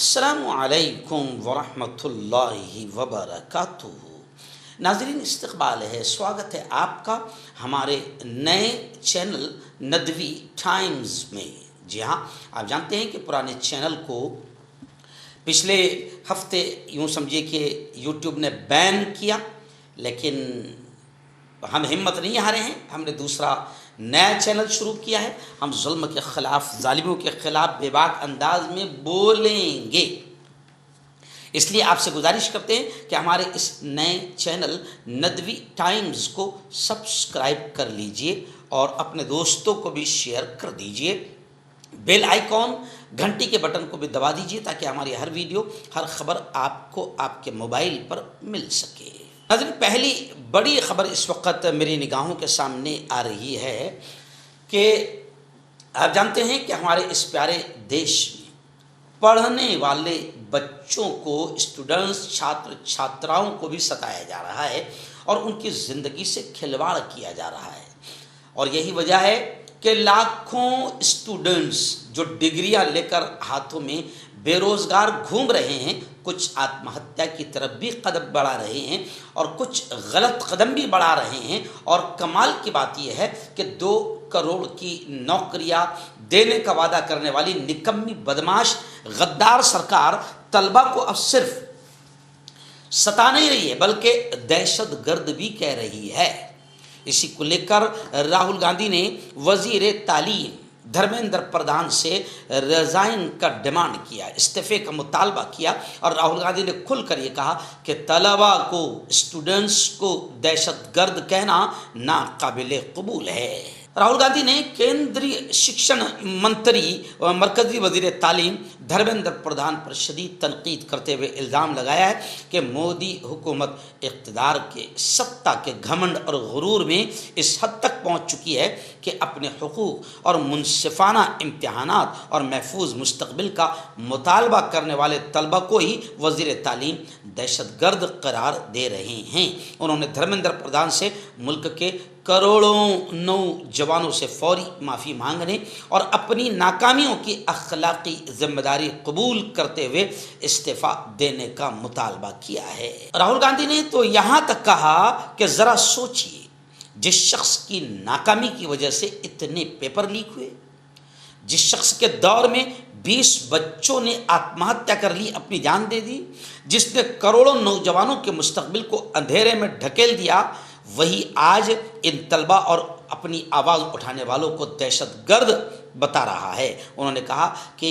अस्सलामु अलैकुम वरहमतुल्लाहि वबरकातुहू। नाज़रीन, इस्तक़बाल है, स्वागत है आपका हमारे नए चैनल नदवी टाइम्स में। जी हाँ, आप जानते हैं कि पुराने चैनल को पिछले हफ्ते यूँ समझिए कि यूट्यूब ने बैन किया, लेकिन हम हिम्मत नहीं हारे हैं। हमने दूसरा नया चैनल शुरू किया है। हम जुल्म के ख़िलाफ़, ज़ालिमों के ख़िलाफ़ बेबाक अंदाज में बोलेंगे। इसलिए आपसे गुजारिश करते हैं कि हमारे इस नए चैनल नदवी टाइम्स को सब्सक्राइब कर लीजिए और अपने दोस्तों को भी शेयर कर दीजिए। बेल आइकॉन, घंटी के बटन को भी दबा दीजिए ताकि हमारी हर वीडियो, हर खबर आपको आपके मोबाइल पर मिल सके। नाज़रीन, पहली बड़ी ख़बर इस वक्त मेरी निगाहों के सामने आ रही है कि आप जानते हैं कि हमारे इस प्यारे देश में पढ़ने वाले बच्चों को, स्टूडेंट्स, छात्र छात्राओं को भी सताया जा रहा है और उनकी ज़िंदगी से खिलवाड़ किया जा रहा है। और यही वजह है कि लाखों स्टूडेंट्स जो डिग्रियां लेकर हाथों में बेरोज़गार घूम रहे हैं, कुछ आत्महत्या की तरफ भी कदम बढ़ा रहे हैं और कुछ गलत कदम भी बढ़ा रहे हैं। और कमाल की बात यह है कि 2 करोड़ की नौकरियां देने का वादा करने वाली निकम्मी बदमाश गद्दार सरकार तलबा को अब सिर्फ सता नहीं रही है बल्कि दहशत गर्द भी कह रही है। इसी को लेकर राहुल गांधी ने वज़ीर तालीम धर्मेंद्र प्रधान से रिज़ाइन का डिमांड किया, इस्तीफ़े का मुतालबा किया। और राहुल गांधी ने खुलकर ये कहा कि तलबा को, स्टूडेंट्स को दहशतगर्द कहना नाकाबिले कबूल है। राहुल गांधी ने केंद्रीय शिक्षण मंत्री और मरकज़ी वज़ीर तालीम धर्मेंद्र प्रधान पर शदीद तनकीद करते हुए इल्ज़ाम लगाया है कि मोदी हुकूमत इक़्तिदार के, सत्ता के घमंड और गुरूर में इस हद तक पहुँच चुकी है कि अपने हुकूक़ और मुनसिफ़ाना इम्तिहानात और महफूज मुस्तक़बिल का मुतालबा करने वाले तलबा को ही वज़ीर तालीम दहशतगर्द करार दे रहे हैं। उन्होंने धर्मेंद्र प्रधान से मुल्क के करोड़ों नौजवानों से फौरी माफ़ी मांगने और अपनी नाकामियों की अखलाकी जिम्मेदारी कबूल करते हुए इस्तीफ़ा देने का मुतालबा किया है। राहुल गांधी ने तो यहाँ तक कहा कि ज़रा सोचिए, जिस शख्स की नाकामी की वजह से इतने पेपर लीक हुए, जिस शख्स के दौर में 20 बच्चों ने आत्महत्या कर ली, अपनी जान दे दी, जिसने करोड़ों नौजवानों के मुस्तकबिल को अंधेरे में ढकेल दिया, वही आज इन तलबा और अपनी आवाज़ उठाने वालों को दहशतगर्द बता रहा है। उन्होंने कहा कि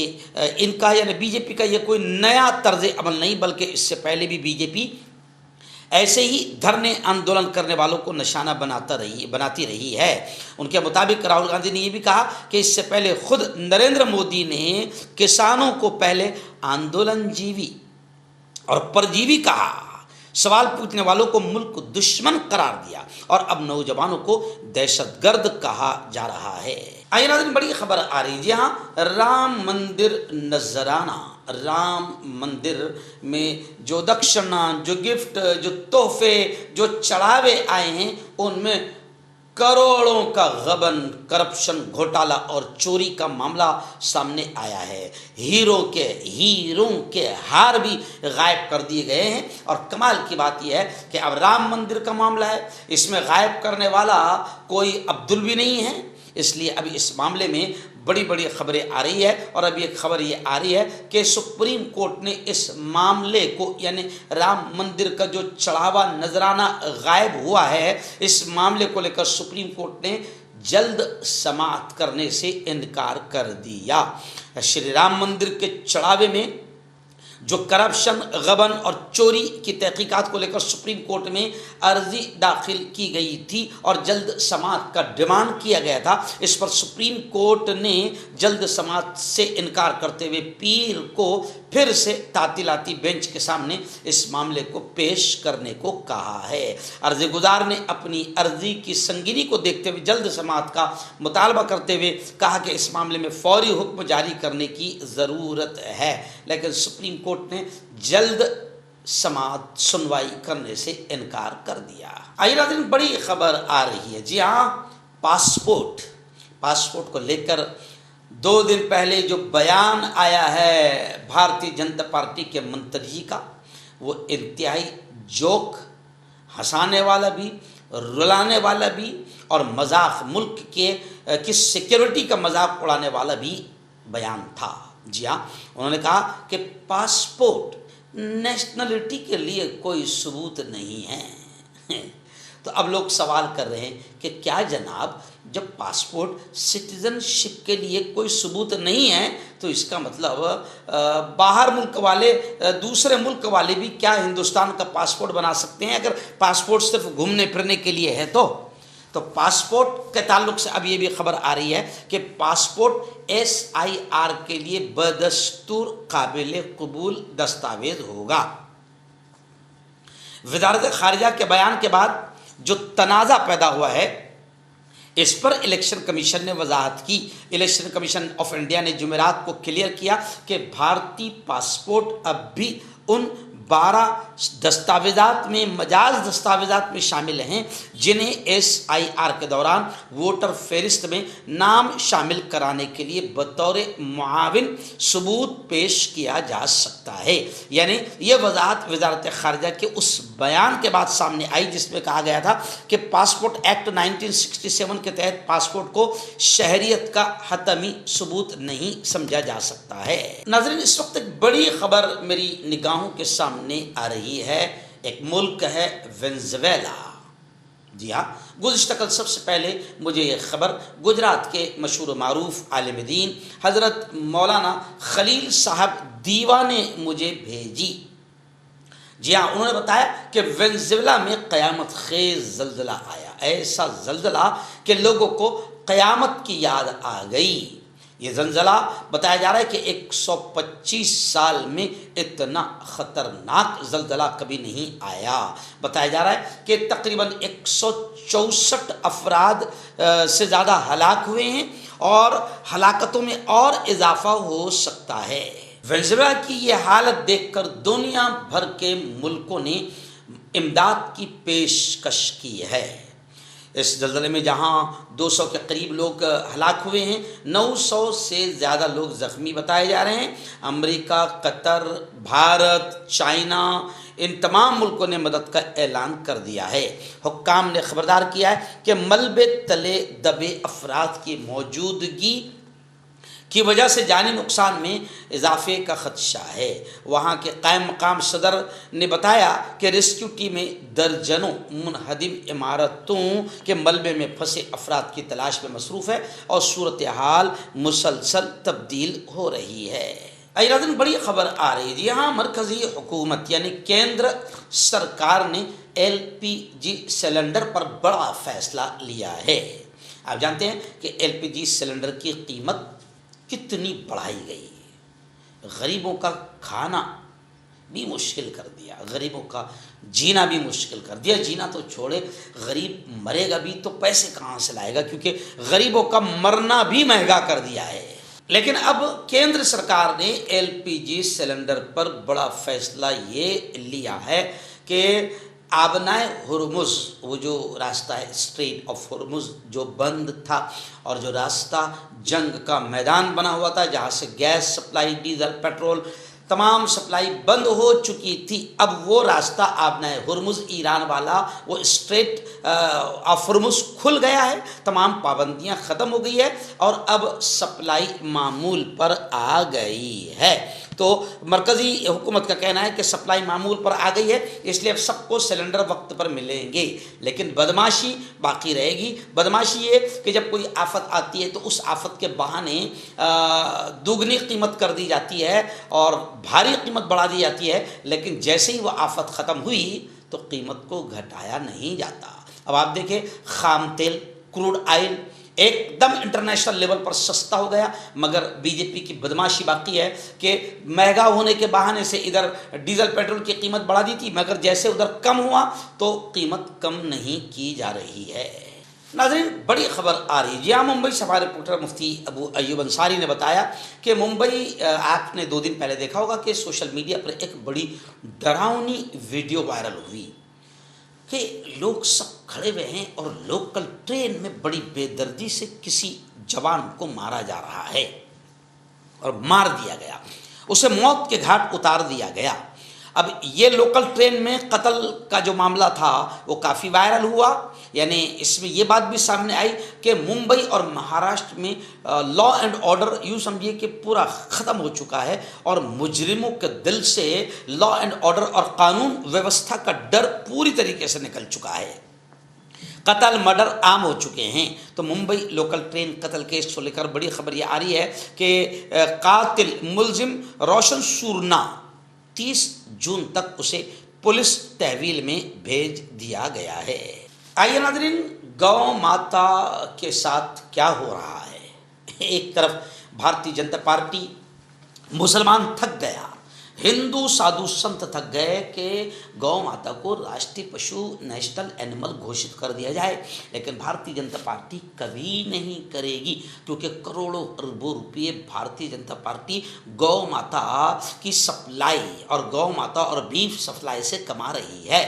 इनका यानी बीजेपी का ये कोई नया तर्ज अमल नहीं, बल्कि इससे पहले भी बीजेपी ऐसे ही धरने आंदोलन करने वालों को निशाना बनाती रही है। उनके मुताबिक राहुल गांधी ने यह भी कहा कि इससे पहले खुद नरेंद्र मोदी ने किसानों को पहले आंदोलन जीवी और परजीवी कहा, सवाल पूछने वालों को मुल्क दुश्मन करार दिया और अब नौजवानों को दहशतगर्द कहा जा रहा है। आइए नाज़रीन, बड़ी खबर आ रही है। जी हाँ, राम मंदिर नजराना, राम मंदिर में जो दक्षिणा, जो गिफ्ट, जो तोहफे, जो चढ़ावे आए हैं, उनमें करोड़ों का गबन, करप्शन, घोटाला और चोरी का मामला सामने आया है। हीरों के हार भी गायब कर दिए गए हैं। और कमाल की बात यह है कि अब राम मंदिर का मामला है, इसमें गायब करने वाला कोई अब्दुल भी नहीं है। इसलिए अभी इस मामले में बड़ी बड़ी खबरें आ रही है। और अभी एक खबर ये आ रही है कि सुप्रीम कोर्ट ने इस मामले को, यानी राम मंदिर का जो चढ़ावा नजराना गायब हुआ है, इस मामले को लेकर सुप्रीम कोर्ट ने जल्द समाअत करने से इनकार कर दिया। श्री राम मंदिर के चढ़ावे में जो करप्शन, गबन और चोरी की तहकीकात को लेकर सुप्रीम कोर्ट में अर्जी दाखिल की गई थी और जल्द समाअत का डिमांड किया गया था। इस पर सुप्रीम कोर्ट ने जल्द समाअत से इनकार करते हुए पीर को फिर से तातीलाती बेंच के सामने इस मामले को पेश करने को कहा है। अर्जी गुजार ने अपनी अर्जी की संगीनी को देखते हुए जल्द समाअत का मुतालबा करते हुए कहा कि इस मामले में फौरी हुक्म जारी करने की ज़रूरत है, लेकिन सुप्रीम कोर्ट ने जल्द समाअत सुनवाई करने से इनकार कर दिया। आइए नाज़रीन, बड़ी खबर आ रही है। जी हाँ, पासपोर्ट को लेकर 2 دن پہلے جو بیان آیا ہے بھارتی جنتا پارٹی کے منتری کا، وہ انتہائی جوک، ہنسانے والا بھی، رلانے والا بھی، اور مذاق، ملک کی سیکیورٹی کا مذاق اڑانے والا بھی بیان تھا۔ جی ہاں، انہوں نے کہا کہ پاسپورٹ نیشنلٹی کے لیے کوئی ثبوت نہیں ہے۔ تو اب لوگ سوال کر رہے ہیں کہ کیا جناب، جب پاسپورٹ سٹیزن شپ کے لیے کوئی ثبوت نہیں ہے تو اس کا مطلب باہر ملک والے، دوسرے ملک والے بھی کیا ہندوستان کا پاسپورٹ بنا سکتے ہیں اگر پاسپورٹ صرف گھومنے پھرنے کے لیے ہے تو پاسپورٹ کے تعلق سے اب یہ بھی خبر آ رہی ہے کہ پاسپورٹ SIR کے لیے بدستور قابل قبول دستاویز ہوگا۔ وزارت خارجہ کے بیان کے بعد جو تنازع پیدا ہوا ہے، اس پر الیکشن کمیشن نے وضاحت کی۔ الیکشن کمیشن آف انڈیا نے جمعرات کو کلیئر کیا کہ بھارتی پاسپورٹ اب بھی ان 12 دستاویزات میں، مجاز دستاویزات میں شامل ہیں جنہیں SIR کے دوران ووٹر فہرست میں نام شامل کرانے کے لیے بطور معاون ثبوت پیش کیا جا سکتا ہے۔ یعنی یہ وضاحت وزارت خارجہ کے اس بیان کے بعد سامنے آئی جس میں کہا گیا تھا کہ پاسپورٹ ایکٹ 1967 کے تحت پاسپورٹ کو شہریت کا حتمی ثبوت نہیں سمجھا جا سکتا ہے۔ ناظرین، اس وقت ایک بڑی خبر میری نگاہوں کے سامنے آ رہی ہے۔ ایک ملک ہے وینزویلا۔ جی ہاں، گزشتہ کل سب سے پہلے مجھے یہ خبر گجرات کے مشہور و معروف عالم دین حضرت مولانا خلیل صاحب دیوا نے مجھے بھیجی۔ جی ہاں، انہوں نے بتایا کہ وینزویلا میں قیامت خیز زلزلہ آیا، ایسا زلزلہ کہ لوگوں کو قیامت کی یاد آ گئی۔ یہ زلزلہ بتایا جا رہا ہے کہ 125 سال میں اتنا خطرناک زلزلہ کبھی نہیں آیا۔ بتایا جا رہا ہے کہ تقریباً 164 افراد سے زیادہ ہلاک ہوئے ہیں اور ہلاکتوں میں اور اضافہ ہو سکتا ہے۔ وینزویلا کی یہ حالت دیکھ کر دنیا بھر کے ملکوں نے امداد کی پیشکش کی ہے۔ اس زلزلے میں جہاں 200 کے قریب لوگ ہلاک ہوئے ہیں، 900 سے زیادہ لوگ زخمی بتائے جا رہے ہیں۔ امریکہ، قطر، بھارت، چائنا، ان تمام ملکوں نے مدد کا اعلان کر دیا ہے۔ حکام نے خبردار کیا ہے کہ ملبے تلے دبے افراد کی موجودگی کی وجہ سے جانی نقصان میں اضافے کا خدشہ ہے۔ وہاں کے قائم مقام صدر نے بتایا کہ ریسکیو ٹیمیں درجنوں منہدم عمارتوں کے ملبے میں پھنسے افراد کی تلاش میں مصروف ہے اور صورتحال مسلسل تبدیل ہو رہی ہے۔ ایران بڑی خبر آ رہی ہے۔ یہاں مرکزی حکومت یعنی کیندر سرکار نے LPG سلنڈر پر بڑا فیصلہ لیا ہے۔ آپ جانتے ہیں کہ LPG سلنڈر کی قیمت کتنی بڑھائی گئی، غریبوں کا کھانا بھی مشکل کر دیا، غریبوں کا جینا بھی مشکل کر دیا۔ جینا تو چھوڑے، غریب مرے گا بھی تو پیسے کہاں سے لائے گا، کیونکہ غریبوں کا مرنا بھی مہنگا کر دیا ہے۔ لیکن اب کیندر سرکار نے LPG سلنڈر پر بڑا فیصلہ یہ لیا ہے کہ آبنائے ہرمز، وہ جو راستہ ہے اسٹریٹ آف ہرمز جو بند تھا اور جو راستہ جنگ کا میدان بنا ہوا تھا، جہاں سے گیس سپلائی، ڈیزل، پیٹرول تمام سپلائی بند ہو چکی تھی، اب وہ راستہ آبنائے ہرمز ایران والا، وہ اسٹریٹ آف ہرمز کھل گیا ہے، تمام پابندیاں ختم ہو گئی ہے اور اب سپلائی معمول پر آ گئی ہے۔ تو مرکزی حکومت کا کہنا ہے کہ سپلائی معمول پر آ گئی ہے، اس لیے اب سب کو سلنڈر وقت پر ملیں گے، لیکن بدماشی باقی رہے گی۔ بدماشی یہ کہ جب کوئی آفت آتی ہے تو اس آفت کے بہانے دوگنی قیمت کر دی جاتی ہے اور بھاری قیمت بڑھا دی جاتی ہے، لیکن جیسے ہی وہ آفت ختم ہوئی تو قیمت کو گھٹایا نہیں جاتا۔ اب آپ دیکھیں، خام تیل، کروڈ آئل ایک دم انٹرنیشنل لیول پر سستا ہو گیا، مگر BJP کی بدماشی باقی ہے کہ مہنگا ہونے کے بہانے سے ادھر ڈیزل پیٹرول کی قیمت بڑھا دی تھی، مگر جیسے ادھر کم ہوا تو قیمت کم نہیں کی جا رہی ہے۔ ناظرین، بڑی خبر آ رہی ہے۔ جی ہاں، ممبئی سے ہمارے رپورٹر مفتی ابو ایوب انصاری نے بتایا کہ ممبئی، آپ نے 2 دن پہلے دیکھا ہوگا کہ سوشل میڈیا پر ایک بڑی ڈراؤنی ویڈیو وائرل ہوئی کہ لوگ سب کھڑے ہوئے ہیں اور لوکل ٹرین میں بڑی بے دردی سے کسی जवान को मारा जा रहा है और मार दिया गया, उसे मौत के घाट उतार दिया गया। अब ये लोकल ट्रेन में कत्ल का जो मामला था वो काफ़ी वायरल हुआ, यानी इसमें ये बात भी सामने आई कि मुंबई और महाराष्ट्र में लॉ एंड ऑर्डर यूँ समझिए कि पूरा ख़त्म हो चुका है और मुजरिमों के दिल से लॉ एंड ऑर्डर और कानून व्यवस्था का डर पूरी तरीके से निकल चुका है। कत्ल मर्डर आम हो चुके हैं। तो मुंबई लोकल ट्रेन कत्ल केस को लेकर बड़ी खबर ये आ रही है कि कातिल मुलजिम रोशन सूरना 30 जून तक उसे पुलिस तहवील में भेज दिया गया है। आइए नाज़रीन, गौ माता के साथ क्या हो रहा है। एक तरफ भारतीय जनता पार्टी, मुसलमान थक गया, हिंदू साधु संत थक गए कि गौ माता को राष्ट्रीय पशु नेशनल एनिमल घोषित कर दिया जाए, लेकिन भारतीय जनता पार्टी कभी नहीं करेगी, क्योंकि करोड़ों अरबों रुपये भारतीय जनता पार्टी गौ माता की सप्लाई और गौ माता और बीफ सप्लाई से कमा रही है।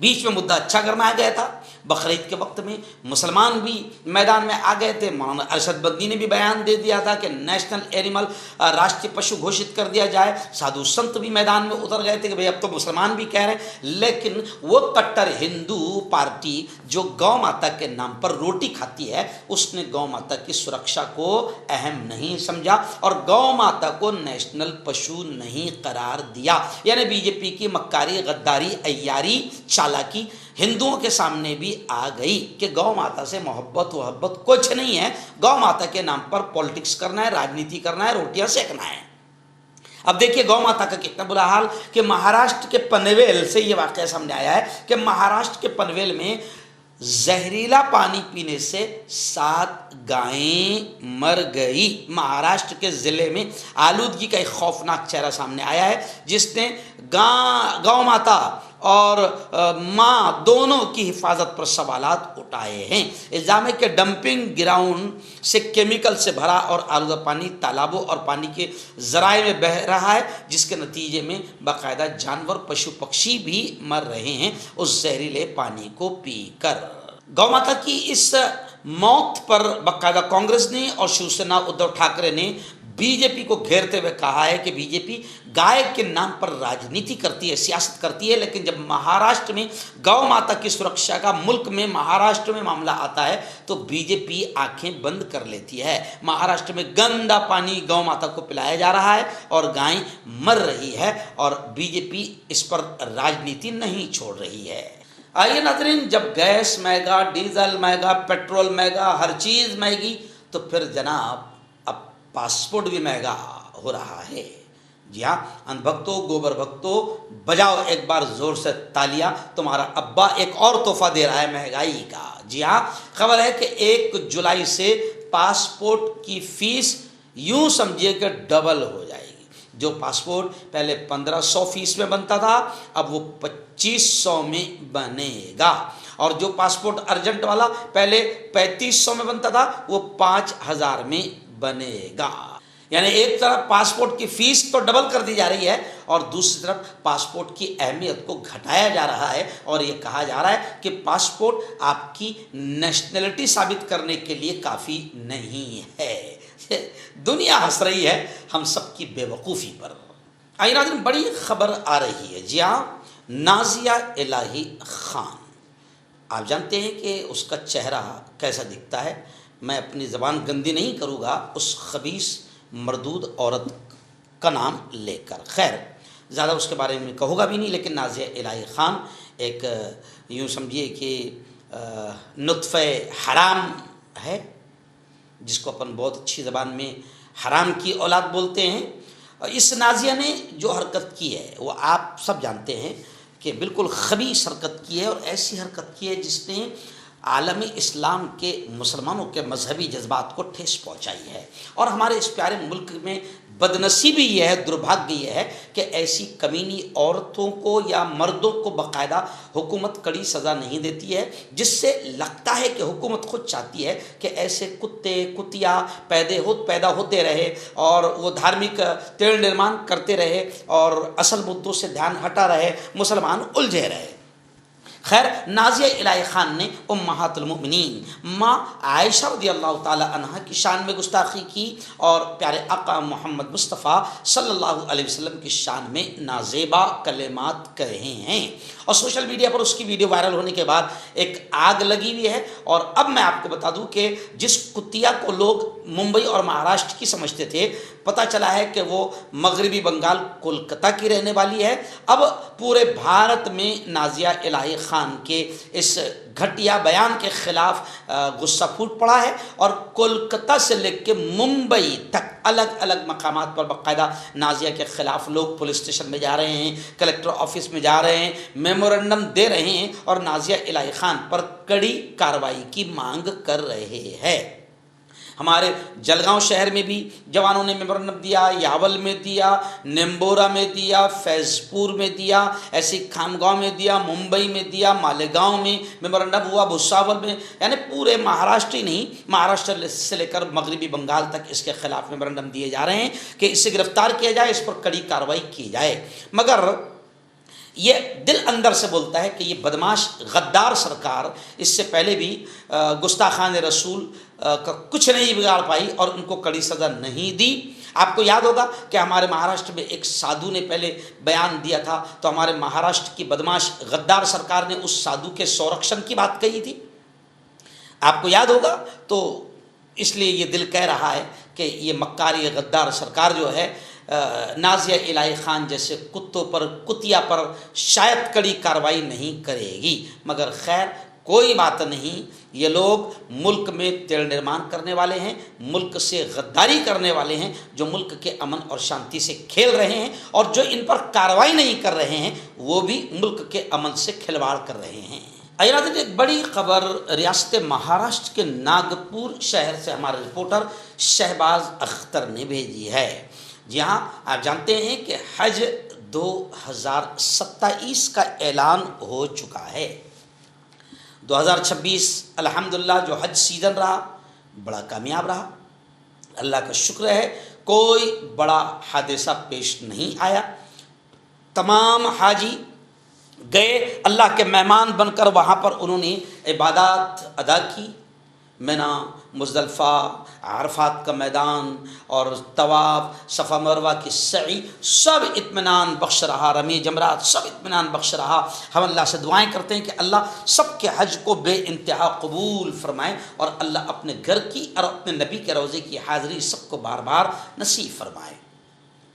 बीच में मुद्दा अच्छा गरमाया गया था, बकरीद के वक्त में मुसलमान भी मैदान में आ गए थे। मौलाना अरशद बद्री ने भी बयान दे दिया था कि नेशनल एनिमल राष्ट्रीय पशु घोषित कर दिया जाए। साधु संत भी मैदान में उतर गए थे कि भाई अब तो मुसलमान भी कह रहे हैं, लेकिन वो कट्टर हिंदू पार्टी जो गौ माता के नाम पर रोटी खाती है, उसने गौ माता की सुरक्षा को अहम नहीं समझा और गौ माता को नेशनल पशु नहीं करार दिया। यानी बीजेपी की मक्कारी, गद्दारी, अय्यारी, चालाकी हिंदुओं के सामने भी आ गई कि गौ माता से मोहब्बत वहब्बत कुछ नहीं है, गौ माता के नाम पर पॉलिटिक्स करना है, राजनीति करना है, रोटियां सेकना है। अब देखिए गौ माता का कितना बुरा हाल कि महाराष्ट्र के पनवेल से ये वाकया सामने आया है कि महाराष्ट्र के पनवेल में जहरीला पानी पीने से 7 गायें मर गई। महाराष्ट्र के ज़िले में आलूदगी का एक खौफनाक चेहरा सामने आया है, जिसने गौ माता और माँ दोनों की हिफाजत पर सवालात उठाए हैं। इल्ज़ाम है कि डंपिंग ग्राउंड से केमिकल से भरा और आलूदा पानी तालाबों और पानी के ज़राए में बह रहा है, जिसके नतीजे में बाकायदा जानवर, पशु पक्षी भी मर रहे हैं उस जहरीले पानी को पीकर। गौ माता की इस मौत पर बाकायदा कांग्रेस ने और शिवसेना उद्धव ठाकरे ने बीजेपी को घेरते हुए कहा है कि बीजेपी गाय के नाम पर राजनीति करती है, सियासत करती है, लेकिन जब महाराष्ट्र में गौ माता की सुरक्षा का मुल्क में महाराष्ट्र में मामला आता है तो बीजेपी आंखें बंद कर लेती है। महाराष्ट्र में गंदा पानी गौ माता को पिलाया जा रहा है और गाय मर रही है और बीजेपी इस पर राजनीति नहीं छोड़ रही है। आइए नाज़रीन, जब गैस महंगा, डीजल महंगा, पेट्रोल महंगा, हर चीज़ महंगी, तो फिर जनाब अब पासपोर्ट भी महंगा हो रहा है। जी हाँ, अंधभक्तों, गोबर भक्तों, बजाओ एक बार ज़ोर से तालियां, तुम्हारा अब्बा एक और तोहफा दे रहा है महंगाई का। जी हाँ, खबर है कि 1 जुलाई से पासपोर्ट की फ़ीस यूँ समझिए कि डबल हो जाएगी। जो पासपोर्ट पहले 1500 फीस में बनता था, अब वो 2500 में बनेगा। और जो पासपोर्ट अर्जेंट वाला पहले 3500 में बनता था, वो 5000 में बनेगा। यानी एक तरफ पासपोर्ट की फीस तो डबल कर दी जा रही है और दूसरी तरफ पासपोर्ट की अहमियत को घटाया जा रहा है और ये कहा जा रहा है कि पासपोर्ट आपकी नेशनलिटी साबित करने के लिए काफ़ी नहीं है। दुनिया हंस रही है हम सबकी बेवकूफ़ी पर। आइए नाज़रीन, बड़ी खबर आ रही है। जी हाँ, नाज़िया इलाही खान, आप जानते हैं कि उसका चेहरा कैसा दिखता है। मैं अपनी ज़बान गंदी नहीं करूँगा उस खबीस मरदूद औरत का नाम लेकर, खैर ज़्यादा उसके बारे में कहूँगा भी नहीं, लेकिन नाज़िया इलाही खान एक यूँ समझिए कि नुत्फ़े हराम है, जिसको अपन बहुत अच्छी ज़बान में हराम की औलाद बोलते हैं। इस नाज़िया ने जो हरकत की है वो आप सब जानते हैं कि बिल्कुल खबीस हरकत की है और ऐसी हरकत की है जिसने आलम इस्लाम के मुसलमानों के मजहबी जज्बात को ठेस पहुंचाई है। और हमारे इस प्यारे मुल्क में बदनसीबी यह है, दुर्भाग्य यह है कि ऐसी कमीनी औरतों को या मर्दों को बाकायदा हुकूमत कड़ी सज़ा नहीं देती है, जिससे लगता है कि हुकूमत खुद चाहती है कि ऐसे कुत्ते कुतिया पैदा होते रहे और वो धार्मिक तेल निर्माण करते रहे और असल मुद्दों से ध्यान हटा रहे, मुसलमान उलझे रहे। خیر، نازیہ الہی خان نے امہات المؤمنین ماں عائشہ رضی اللہ تعالی عنہ کی شان میں گستاخی کی اور پیارے آقا محمد مصطفیٰ صلی اللہ علیہ وسلم کی شان میں نازیبا کلمات کہے ہیں، اور سوشل میڈیا پر اس کی ویڈیو وائرل ہونے کے بعد ایک آگ لگی ہوئی ہے۔ اور اب میں آپ کو بتا دوں کہ جس کتیا کو لوگ ممبئی اور مہاراشٹر کی سمجھتے تھے، پتہ چلا ہے کہ وہ مغربی بنگال کولکتہ کی رہنے والی ہے۔ اب پورے بھارت میں نازیہ الہی خان کے اس گھٹیا بیان کے خلاف غصہ پھوٹ پڑا ہے، اور کولکتہ سے لے کے ممبئی تک الگ الگ مقامات پر باقاعدہ نازیہ کے خلاف لوگ پولیس اسٹیشن میں جا رہے ہیں، کلکٹر آفس میں جا رہے ہیں، میمورنڈم دے رہے ہیں اور نازیہ الہی خان پر کڑی کارروائی کی مانگ کر رہے ہیں۔ ہمارے جلگاؤں شہر میں بھی جوانوں نے میمورنڈم دیا، یاول میں دیا، نیمبورا میں دیا، فیض پور میں دیا، ایسے کھامگاؤں میں دیا، ممبئی میں دیا، مالیگاؤں میں میمورنڈم ہوا، بھساول میں، یعنی پورے مہاراشٹر ہی نہیں، مہاراشٹر سے لے کر مغربی بنگال تک اس کے خلاف میمورنڈم دیے جا رہے ہیں کہ اسے گرفتار کیا جائے، اس پر کڑی کارروائی کی جائے۔ مگر یہ دل اندر سے بولتا ہے کہ یہ بدماش غدار سرکار اس سے پہلے بھی گستاخان رسول کا کچھ نہیں بگاڑ پائی اور ان کو کڑی سزا نہیں دی۔ آپ کو یاد ہوگا کہ ہمارے مہاراشٹر میں ایک سادھو نے پہلے بیان دیا تھا، تو ہمارے مہاراشٹر کی بدماش غدار سرکار نے اس سادھو کے سورکشن کی بات کہی تھی، آپ کو یاد ہوگا۔ تو اس لیے یہ دل کہہ رہا ہے کہ یہ مکاری غدار سرکار جو ہے نازیہ الہی خان جیسے کتوں پر، کتیا پر شاید کڑی کارروائی نہیں کرے گی، مگر خیر کوئی بات نہیں، یہ لوگ ملک میں تیڑ نرمان کرنے والے ہیں، ملک سے غداری کرنے والے ہیں، جو ملک کے امن اور شانتی سے کھیل رہے ہیں، اور جو ان پر کارروائی نہیں کر رہے ہیں وہ بھی ملک کے امن سے کھلواڑ کر رہے ہیں۔ ناظرین، ایک بڑی خبر ریاست مہاراشٹر کے ناگپور شہر سے ہمارے رپورٹر شہباز اختر نے بھیجی ہے۔ جی ہاں، آپ جانتے ہیں کہ حج 2027 کا اعلان ہو چکا ہے۔ 2026 الحمدللہ جو حج سیزن رہا بڑا کامیاب رہا، اللہ کا شکر ہے، کوئی بڑا حادثہ پیش نہیں آیا۔ تمام حاجی گئے، اللہ کے مہمان بن کر وہاں پر انہوں نے عبادات ادا کی۔ منا، مزدلفہ، عرفات کا میدان اور طواف، صفا مروہ کی سعی، سب اطمینان بخش رہا، رمی جمرات سب اطمینان بخش رہا۔ ہم اللہ سے دعائیں کرتے ہیں کہ اللہ سب کے حج کو بے انتہا قبول فرمائے، اور اللہ اپنے گھر کی اور اپنے نبی کے روضے کی حاضری سب کو بار بار نصیب فرمائے،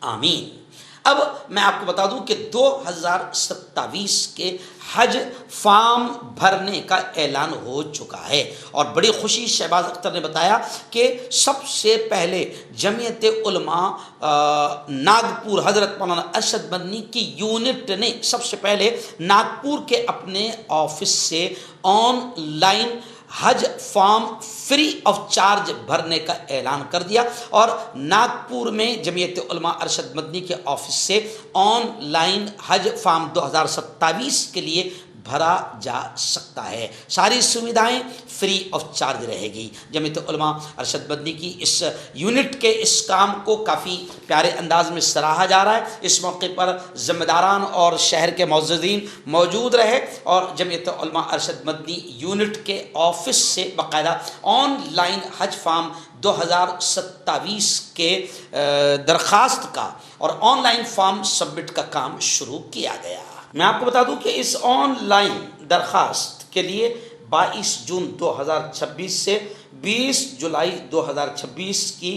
آمین۔ اب میں آپ کو بتا دوں کہ 2027 کے حج فارم بھرنے کا اعلان ہو چکا ہے، اور بڑی خوشی شہباز اختر نے بتایا کہ سب سے پہلے جمعیت علماء ناگپور حضرت مولانا ارشد مدنی کی یونٹ نے سب سے پہلے ناگپور کے اپنے آفس سے on line Hajj form free of charge بھرنے کا اعلان کر دیا، اور ناگپور میں جمعیت علماء ارشد مدنی کے آفس سے آن لائن حج فارم 2027 کے لیے بھرا جا سکتا ہے۔ ساری سویدھائیں فری آف چارج رہے گی۔ جمعیت علماء ارشد مدنی کی اس یونٹ کے اس کام کو کافی پیارے انداز میں سراہا جا رہا ہے۔ اس موقع پر ذمہ داران اور شہر کے معززین موجود رہے، اور جمعیت علماء ارشد مدنی یونٹ کے آفس سے باقاعدہ آن لائن حج فارم 2027 کے درخواست کا اور آن لائن فارم سبمٹ کا کام شروع کیا گیا۔ میں آپ کو بتا دوں کہ اس آن لائن درخواست کے لیے 22 جون 2026 سے 20 جولائی 2026 کی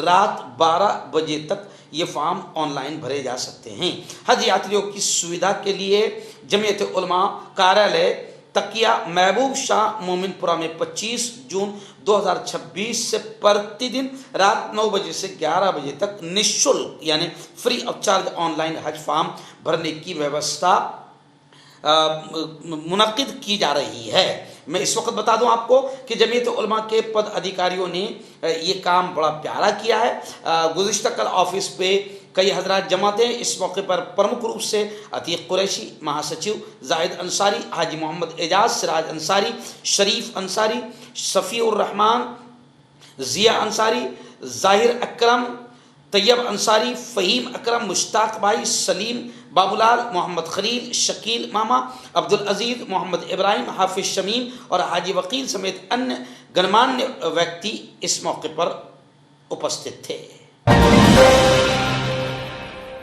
رات 12 بجے تک یہ فارم آن لائن بھرے جا سکتے ہیں۔ حج یاتریوں کی سویدھا کے لیے جمعیت علماء کاریالے تکیہ محبوب شاہ مومن پورہ میں 25 جون 2026 سے پرتی دن رات 9 بجے سے 11 بجے تک نشلک یعنی free of charge on line Hajj form بھرنے کی ویوستھا منعقد کی جا رہی ہے۔ میں اس وقت بتا دوں آپ کو کہ جمعیت علماء کے پد ادھیکاریوں نے یہ کام بڑا پیارا کیا ہے۔ گزشتہ کل آفس پہ کئی حضرات جمع تھے۔ اس موقع پر پرمکھ روپ سے عتیق قریشی، مہاسچیو زاہد انصاری، حاجی محمد اعجاز، سراج انصاری، شریف انصاری، صفی الرحمان، ضیاء انصاری، ظاہر اکرم، طیب انصاری، فہیم اکرم، مشتاق بھائی، سلیم بابولال محمد خلیل، شکیل ماما، عبدالعزیز محمد ابراہیم، حافظ شمیم اور حاجی وکیل سمیت अन्य गणमान्य व्यक्ति इस मौके पर उपस्थित थे।